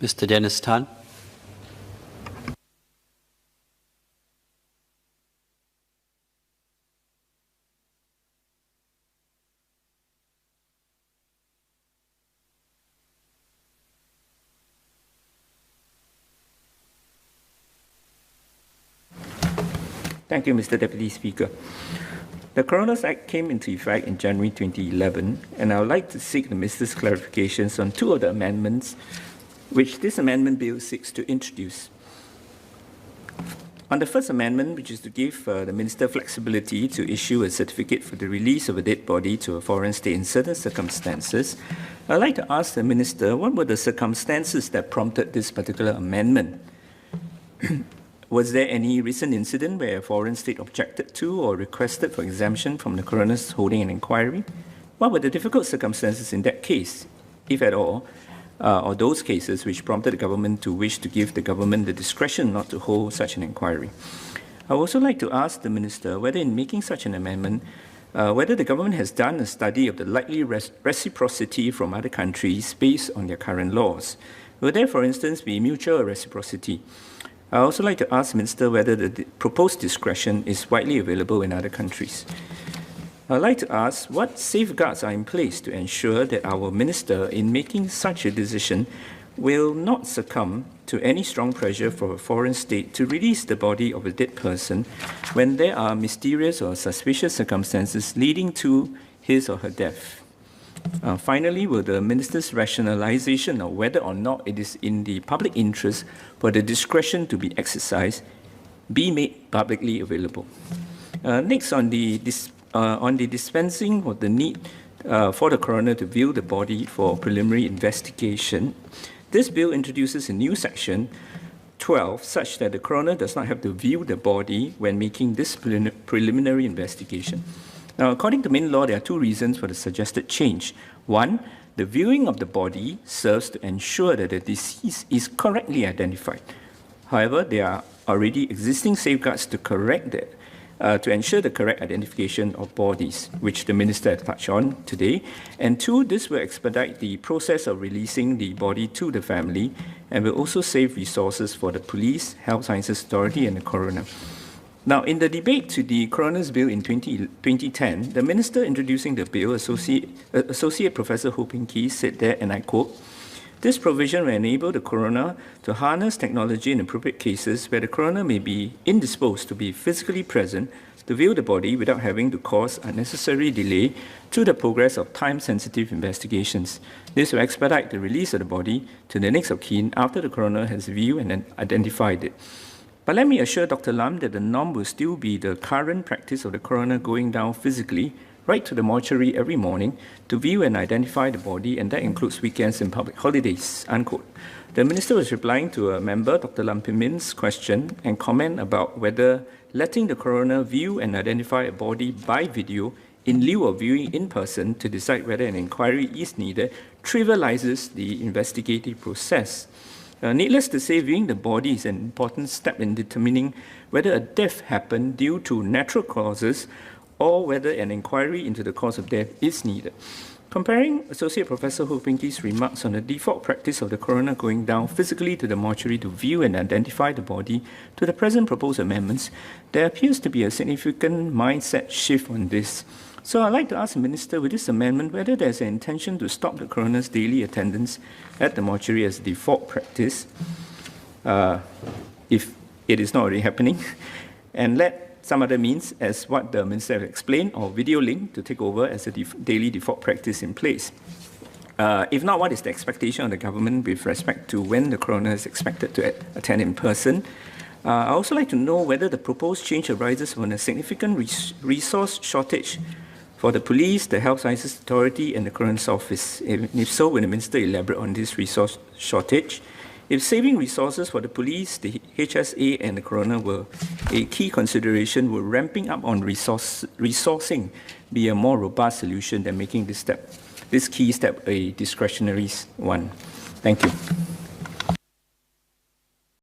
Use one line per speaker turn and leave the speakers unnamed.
Mr. Dennis Tan.
Thank you, Mr. Deputy Speaker. The Coroners Act came into effect in January 2011, and I would like to seek the Minister's clarifications on two of the amendments which this amendment bill seeks to introduce. On the first amendment, which is to give the Minister flexibility to issue a certificate for the release of a dead body to a foreign state in certain circumstances, I'd like to ask the Minister, what were the circumstances that prompted this particular amendment? Was there any recent incident where a foreign state objected to or requested for exemption from the coroners holding an inquiry? What were the difficult circumstances in that case, if at all, or those cases which prompted the government to wish to give the government the discretion not to hold such an inquiry? I would also like to ask the Minister whether in making such an amendment, whether the government has done a study of the likely reciprocity from other countries based on their current laws. Will there, for instance, be mutual reciprocity? I also like to ask the Minister whether the proposed discretion is widely available in other countries. I'd like to ask what safeguards are in place to ensure that our Minister, in making such a decision, will not succumb to any strong pressure from a foreign state to release the body of a dead person when there are mysterious or suspicious circumstances leading to his or her death. Finally, will the Minister's rationalization of whether or not it is in the public interest for the discretion to be exercised be made publicly available? Next, on the dispensing of the need for the coroner to view the body for preliminary investigation, this bill introduces a new section 12 such that the coroner does not have to view the body when making this preliminary investigation. Now, according to main law, there are two reasons for the suggested change. One, the viewing of the body serves to ensure that the deceased is correctly identified. However, there are already existing safeguards to correct that, to ensure the correct identification of bodies, which the Minister has touched on today. And two, this will expedite the process of releasing the body to the family and will also save resources for the police, Health Sciences Authority, and the coroner. Now, in the debate to the Coroners Bill in 2010, the Minister introducing the bill, Associate Professor Ho Ping Kee, said there, and I quote, "This provision will enable the coroner to harness technology in appropriate cases where the coroner may be indisposed to be physically present to view the body without having to cause unnecessary delay to the progress of time-sensitive investigations. This will expedite the release of the body to the next of kin after the coroner has viewed and identified it. But let me assure Dr. Lam that the norm will still be the current practice of the coroner going down physically right to the mortuary every morning to view and identify the body, and that includes weekends and public holidays," unquote. The Minister was replying to a member, Dr. Lam Pin Min's question and comment about whether letting the coroner view and identify a body by video in lieu of viewing in person to decide whether an inquiry is needed trivializes the investigative process. Needless to say, viewing the body is an important step in determining whether a death happened due to natural causes or whether an inquiry into the cause of death is needed. Comparing Associate Professor Ho Ping Kee's remarks on the default practice of the coroner going down physically to the mortuary to view and identify the body to the present proposed amendments, there appears to be a significant mindset shift on this. So I'd like to ask the Minister with this amendment whether there's an intention to stop the coroner's daily attendance at the mortuary as default practice, if it is not already happening, and let some other means, as what the Minister has explained, or video link to take over as a daily default practice in place. If not, what is the expectation of the government with respect to when the coroner is expected to attend in person? I also like to know whether the proposed change arises from a significant resource shortage for the police, the Health Sciences Authority, and the Coroner's Office. If so, will the Minister elaborate on this resource shortage? If saving resources for the police, the HSA, and the coroner were a key consideration, will ramping up on resourcing be a more robust solution than making this key step a discretionary one? Thank you.